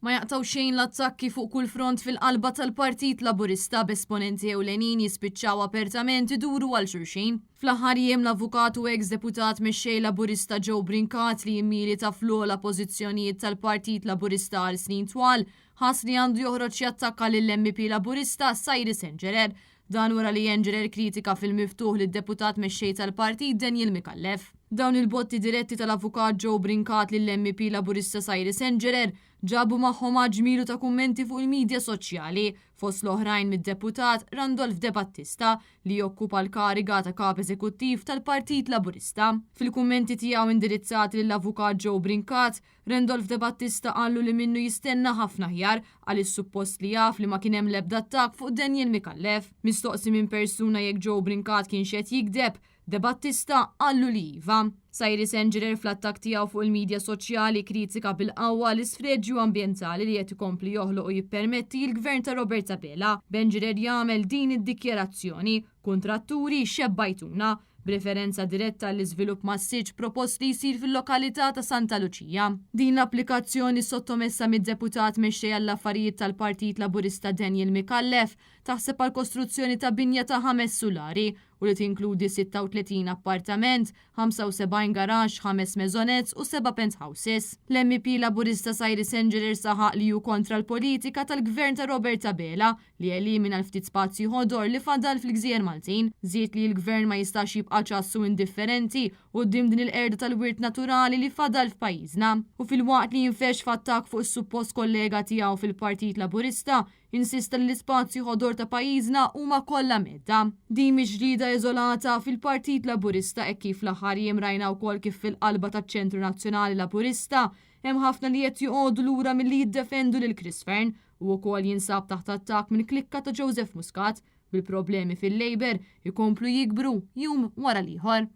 Ma jaqtaw xejn l-attakki fuq kull front fil-qalba tal-Partit Laburista b'esponenti ewlenin jispiċċaw apertament iduru għal xulxin. Fl-aħħar jiem l-avukat u ex-deputat mexxej Laburista Joe Brincat li jimmili ta' fl-ogħla pożizzjonijiet tal-Partit Laburista għal snin twal ħass li għandu joħroġ jattakka lill-MP Laburista Sajri Senġerer. Dan wara li Senġerer kritika fil-miftuħ lid-deputat mexxej tal-partit Daniel Mikallef. Dawn il-botti diretti tal-avukat Joe Brincat lill-MP Laburista Sajri Senġerer ġabu magħhom ġmielu ta' kummenti fuq il-medja soċjali fost l-oħrajn mid-deputat Randolph De Battista li jokkupa l-kariga ta' kap eżekuttiv tal-Partit Laburista. Fil-kummenti tiegħu indirizzati lill-avukat Joe Brincat, Randolph De Battista qallu li minnu jistenna ħafna ħjar għal suppost li jaf li ma kien hemm l-ebda attakk fuq Daniel Mikallef. Mistoqsi minn persuna jekk Joe Brincat kien xed jikdeb, De Battista qallu li iva. Sajri Senġerer fl-attak tiegħu fuq il-medja soċjali kritika bil-qawwa l-isfreġġju ambjentali li qed ikompli joħloq u jippermetti l-gvern ta' Roberta Bela. Senġerer jagħmel din id-dikjarazzjoni kontratturi xebbajtuna b'referenza diretta l-iżvilupp massiġġ propost li jsir fil-lokalità ta' Santa Lucia. Din l-applikazzjoni sottomessa mid-deputat mexxej għall-affarijiet tal-Partit Laburista Daniel Mikallef taħseb għal kostruzzjoni ta' binja ta' 5 sulari u li tinkludi 36 appartament, 75 garax, 5 mezonets u 7 penthouses. L-MP Laburista Sajri Senġerer saħaq li hu kontra l-politika tal-gvern ta' Roberta Bela li elimina l-ftit spazji ħodor li fadal fil-Gżejjer Maltin. Żied li l-gvern ma jistax jibqa' ċassu indifferenti quddiem din il-qerda tal-wirt naturali li fadal f'pajjiżna. U fil-waqt li jinfex f'attakk fuq is-suppost kollega tiegħu fil-Partit Laburista, insista li l-ispazju ħodor ta' pajjiżna huma kollha medda. Din mhix ġlieda eżolata fil-Partit Laburista hekk kif l-aħħar jiem rajna wkoll kif fil-qalba taċ-Ċentru Nazzjonali Laburista hemm ħafna li qed joqogħdu lura milli jiddefendu lil Chris Fern u wkoll jinsab taħt attakk minn klikka ta' Joseph Muscat bil-problemi fil-Labor ikomplu jikbru jum wara l-ieħor.